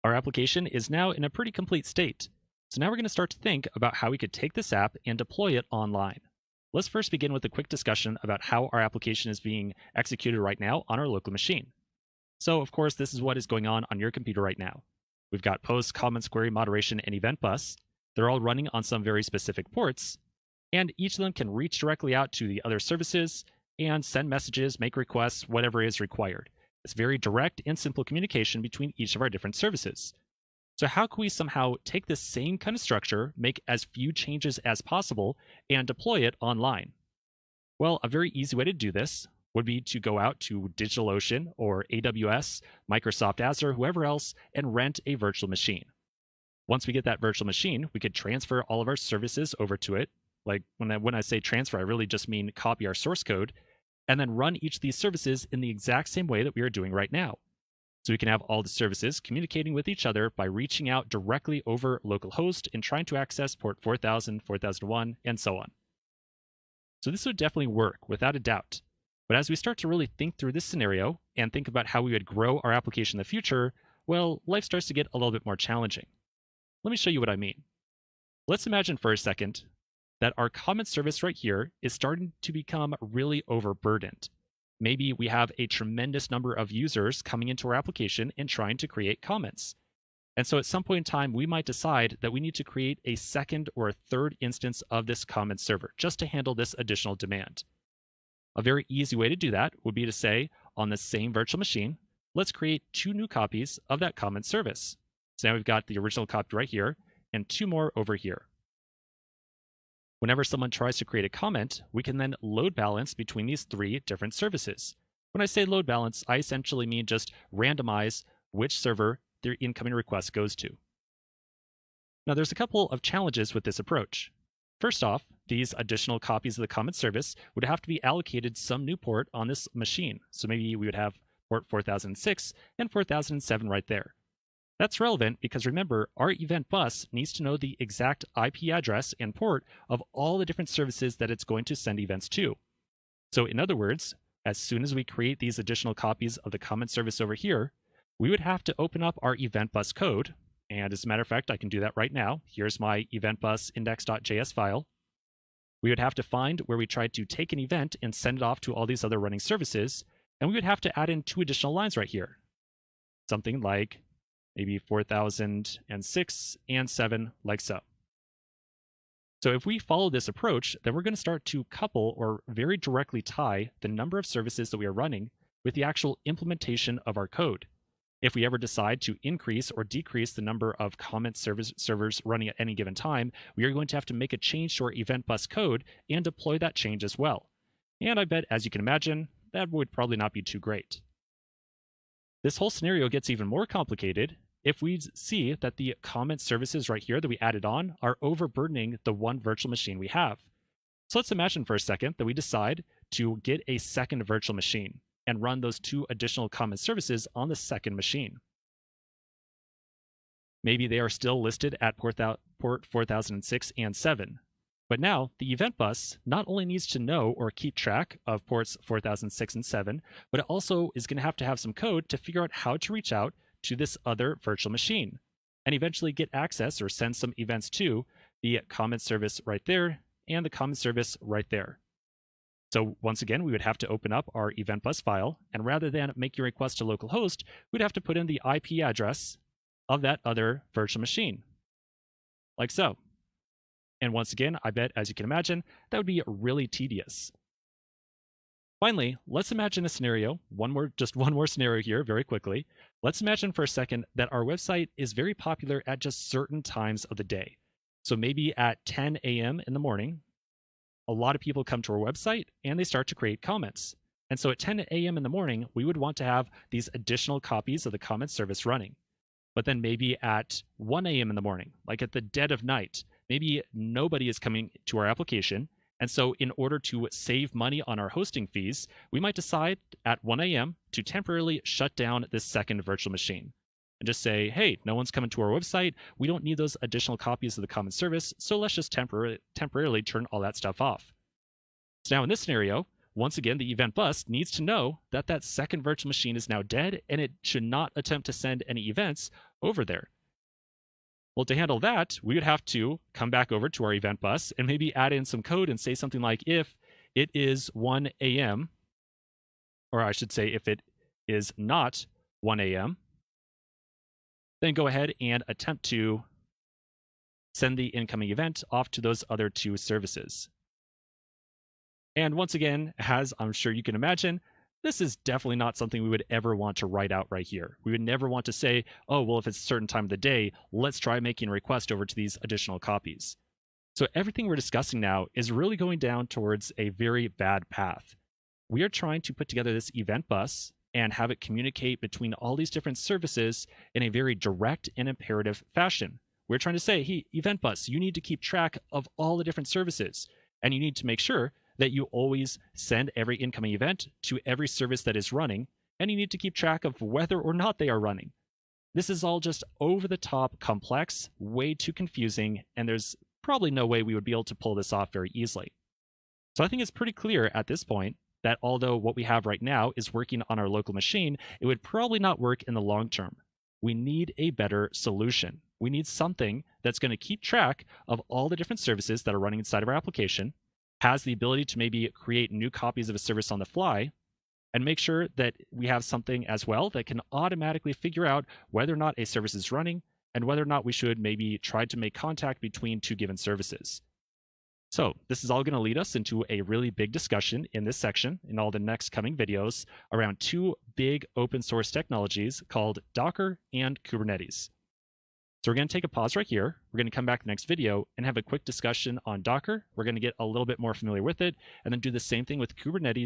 Our application is now in a pretty complete state. So now we're going to start to think about how we could take this app and deploy it online. Let's first begin with a quick discussion about how our application is being executed right now on our local machine. So, of course, this is what is going on your computer right now. We've got post, comments, query, moderation, and event bus. They're all running on some very specific ports, and each of them can reach directly out to the other services and send messages, make requests, whatever is required. It's very direct and simple communication between each of our different services. So how can we somehow take this same kind of structure, make as few changes as possible, and deploy it online? Well, a very easy way to do this would be to go out to DigitalOcean or AWS, Microsoft Azure, whoever else, and rent a virtual machine. Once we get that virtual machine, we could transfer all of our services over to it. Like when I say transfer, I really just mean copy our source code and then run each of these services in the exact same way that we are doing right now. So we can have all the services communicating with each other by reaching out directly over localhost and trying to access port 4000, 4001, and so on. So this would definitely work, without a doubt. But as we start to really think through this scenario and think about how we would grow our application in the future, well, life starts to get a little bit more challenging. Let me show you what I mean. Let's imagine for a second that our comment service right here is starting to become really overburdened. Maybe we have a tremendous number of users coming into our application and trying to create comments. And so at some point in time, we might decide that we need to create a second or a third instance of this comment server just to handle this additional demand. A very easy way to do that would be to say, on the same virtual machine, let's create 2 new copies of that comment service. So now we've got the original copy right here and 2 more over here. Whenever someone tries to create a comment, we can then load balance between these 3 different services. When I say load balance, I essentially mean just randomize which server their incoming request goes to. Now, there's a couple of challenges with this approach. First off, these additional copies of the comment service would have to be allocated some new port on this machine. So maybe we would have port 4006 and 4007 right there. That's relevant because remember, our event bus needs to know the exact IP address and port of all the different services that it's going to send events to. So in other words, as soon as we create these additional copies of the comment service over here, we would have to open up our event bus code. And as a matter of fact, I can do that right now. Here's my event bus index.js file. We would have to find where we tried to take an event and send it off to all these other running services. And we would have to add in 2 additional lines right here. Something like maybe 4006 and 7, like so. So if we follow this approach, then we're going to start to couple or very directly tie the number of services that we are running with the actual implementation of our code. If we ever decide to increase or decrease the number of comment servers running at any given time, we are going to have to make a change to our event bus code and deploy that change as well. And I bet, as you can imagine, that would probably not be too great. This whole scenario gets even more complicated if we see that the comment services right here that we added on are overburdening the one virtual machine we have. So let's imagine for a second that we decide to get a second virtual machine and run those 2 additional comment services on the second machine. Maybe they are still listed at port 4006 and 7. But now the event bus not only needs to know or keep track of ports 4006 and 7, but it also is going to have some code to figure out how to reach out to this other virtual machine and eventually get access or send some events to the comment service right there and the comment service right there. So once again, we would have to open up our event bus file, and rather than make your request to localhost, we'd have to put in the IP address of that other virtual machine, like so. And once again, I bet, as you can imagine, that would be really tedious. Finally, let's imagine a scenario, just one more scenario here very quickly. Let's imagine for a second that our website is very popular at just certain times of the day. So maybe at 10 a.m. in the morning, a lot of people come to our website and they start to create comments. And so at 10 a.m. in the morning, we would want to have these additional copies of the comment service running. But then maybe at 1 a.m. in the morning, like at the dead of night, maybe nobody is coming to our application. And so in order to save money on our hosting fees, we might decide at 1 a.m. to temporarily shut down this second virtual machine and just say, hey, no one's coming to our website. We don't need those additional copies of the common service. So let's just temporarily turn all that stuff off. So now in this scenario, once again, the event bus needs to know that that second virtual machine is now dead and it should not attempt to send any events over there. Well, to handle that, we would have to come back over to our event bus and maybe add in some code and say something like, if it is 1 a.m., or I should say if it is not 1 a.m., then go ahead and attempt to send the incoming event off to those other two services. And once again, as I'm sure you can imagine, this is definitely not something we would ever want to write out right here. We would never want to say, oh, well, if it's a certain time of the day, let's try making a request over to these additional copies. So everything we're discussing now is really going down towards a very bad path. We are trying to put together this event bus and have it communicate between all these different services in a very direct and imperative fashion. We're trying to say, hey, event bus, you need to keep track of all the different services, and you need to make sure that you always send every incoming event to every service that is running, and you need to keep track of whether or not they are running. This is all just over the top complex, way too confusing, and there's probably no way we would be able to pull this off very easily. So I think it's pretty clear at this point that although what we have right now is working on our local machine, it would probably not work in the long term. We need a better solution. We need something that's going to keep track of all the different services that are running inside of our application, has the ability to maybe create new copies of a service on the fly, and make sure that we have something as well that can automatically figure out whether or not a service is running and whether or not we should maybe try to make contact between two given services. So this is all going to lead us into a really big discussion in this section in all the next coming videos around two big open source technologies called Docker and Kubernetes. So we're going to take a pause right here. We're going to come back in the next video and have a quick discussion on Docker. We're going to get a little bit more familiar with it and then do the same thing with Kubernetes